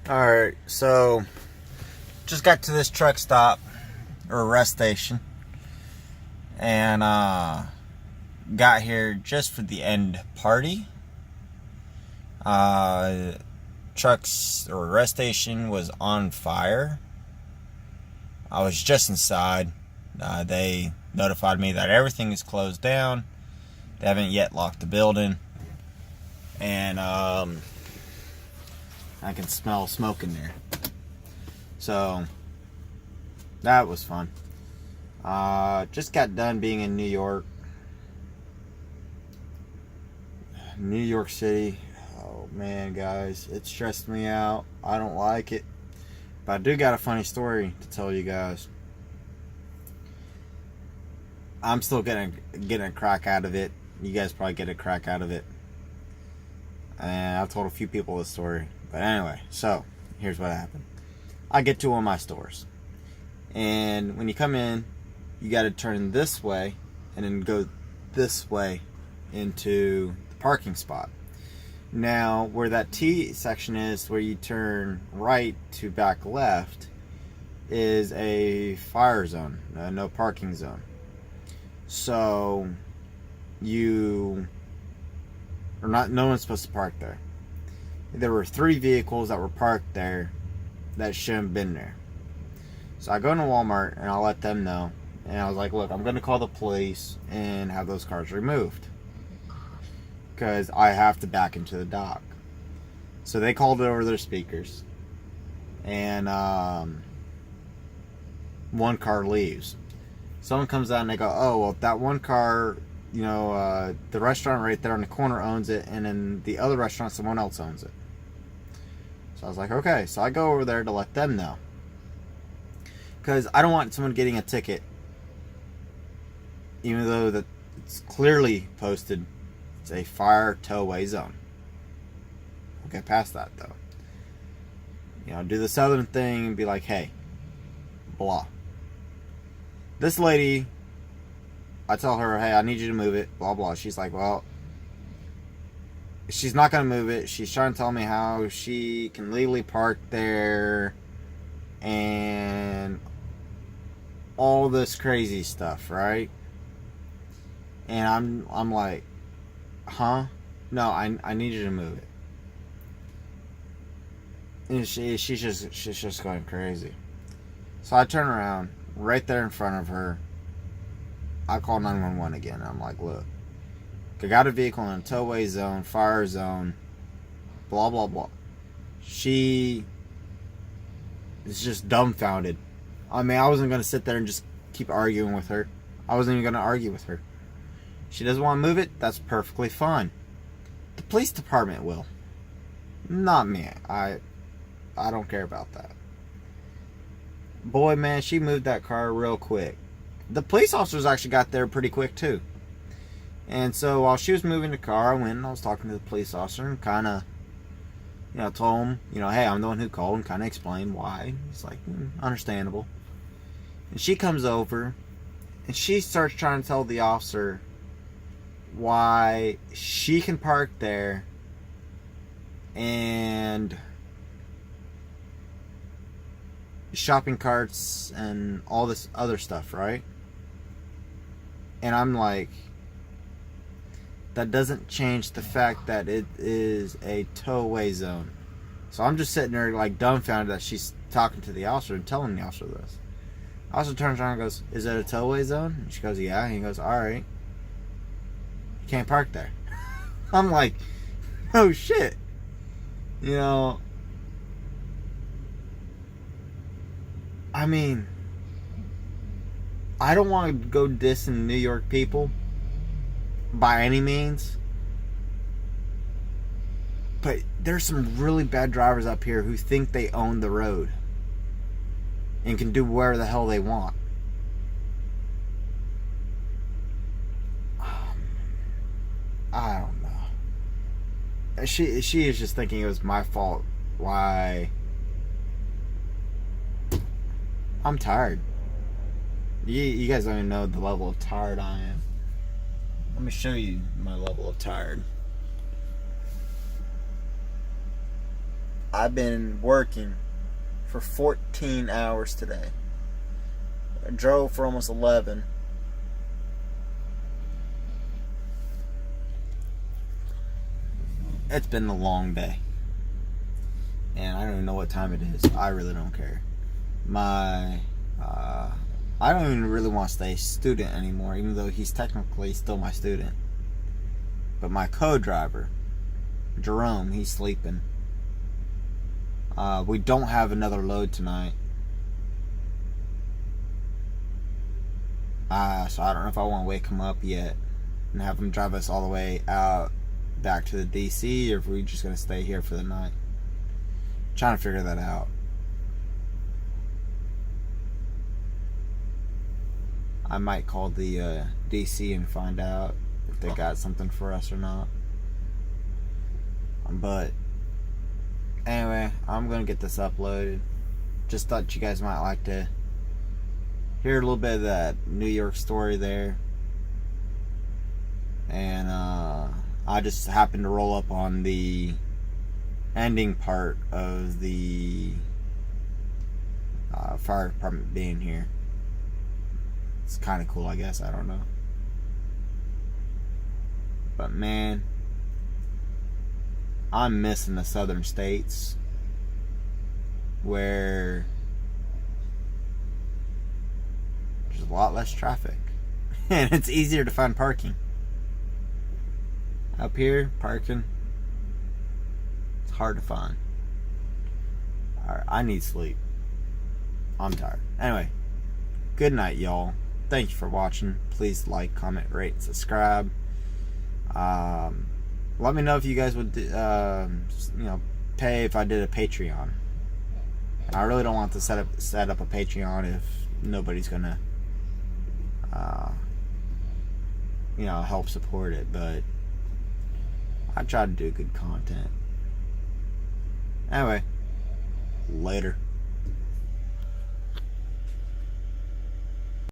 Alright, so just got to this truck stop or rest station and got here just for the end party. Trucks or rest station was on fire. I was just inside. They notified me that everything is closed down. They haven't yet locked the building, and I can smell smoke in there. So that was fun. Just got done being in New York City. Oh man, guys, it stressed me out. I don't like it, but I do got a funny story to tell you guys. I'm still getting a crack out of it. You guys probably get a crack out of it, and I've told a few people this story. But anyway, so here's what happened. I get to one of my stores, and when you come in, you got to turn this way and then go this way into the parking spot. Now, where that T section is, where you turn right to back left, is a fire zone, no parking zone. So no one's supposed to park there. There were 3 vehicles that were parked there that shouldn't have been there. So I go into Walmart and I'll let them know. And I was like, look, I'm going to call the police and have those cars removed, because I have to back into the dock. So they called it over their speakers. And one car leaves. Someone comes out and they go, oh, well, that one car, the restaurant right there on the corner owns it, and then the other restaurant, someone else owns it. So I was like, okay. So I go over there to let them know, because I don't want someone getting a ticket, even though that it's clearly posted it's a fire towaway zone. We'll get past that, though. Do the southern thing and be like, hey, blah. This lady, I tell her, hey, I need you to move it, blah, blah. She's like, well, she's not going to move it. She's trying to tell me how she can legally park there and all this crazy stuff, right? And I'm like, huh? No, I need you to move it. And she's just going crazy. So I turn around, right there in front of her. I call 911 again. I'm like, look, I got a vehicle in a towaway zone, fire zone, blah, blah, blah. She is just dumbfounded. I mean, I wasn't going to sit there and just keep arguing with her. I wasn't even going to argue with her. She doesn't want to move it. That's perfectly fine. The police department will. Not me. I don't care about that. Boy, man, she moved that car real quick. The police officers actually got there pretty quick, too. And so while she was moving the car, I went and I was talking to the police officer and kind of, told him, hey, I'm the one who called, and kind of explained why. He's like, understandable. And she comes over and she starts trying to tell the officer why she can park there and shopping carts and all this other stuff, right? And I'm like, that doesn't change the fact that it is a towaway zone. So I'm just sitting there like dumbfounded that she's talking to the officer and telling the officer this. The officer turns around and goes, is it a towaway zone? And she goes, yeah. And he goes, alright, you can't park there. I'm like, oh shit. I mean, I don't want to go dissing New York people by any means, but there's some really bad drivers up here who think they own the road and can do whatever the hell they want. I don't know. She is just thinking it was my fault. Why? I'm tired. You guys don't even know the level of tired I am. Let me show you my level of tired. I've been working for 14 hours today. I drove for almost 11. It's been a long day. And I don't even know what time it is. I really don't care. I don't even really want to stay student anymore, even though he's technically still my student. But my co-driver, Jerome, he's sleeping. We don't have another load tonight. So I don't know if I want to wake him up yet and have him drive us all the way out back to the DC, or if we're just going to stay here for the night. Trying to figure that out. I might call the DC and find out if they got something for us or not. But anyway, I'm gonna get this uploaded. Just thought you guys might like to hear a little bit of that New York story there. And I just happened to roll up on the ending part of the fire department being here. It's kind of cool, I guess. I don't know. But man, I'm missing the southern states where there's a lot less traffic and it's easier to find parking. Up here, parking, it's hard to find. Alright, I need sleep. I'm tired. Anyway, good night, y'all. Thank you for watching. Please like, comment, rate, and subscribe. Let me know if you guys would, pay if I did a Patreon. I really don't want to set up a Patreon if nobody's gonna, help support it. But I try to do good content. Anyway, later.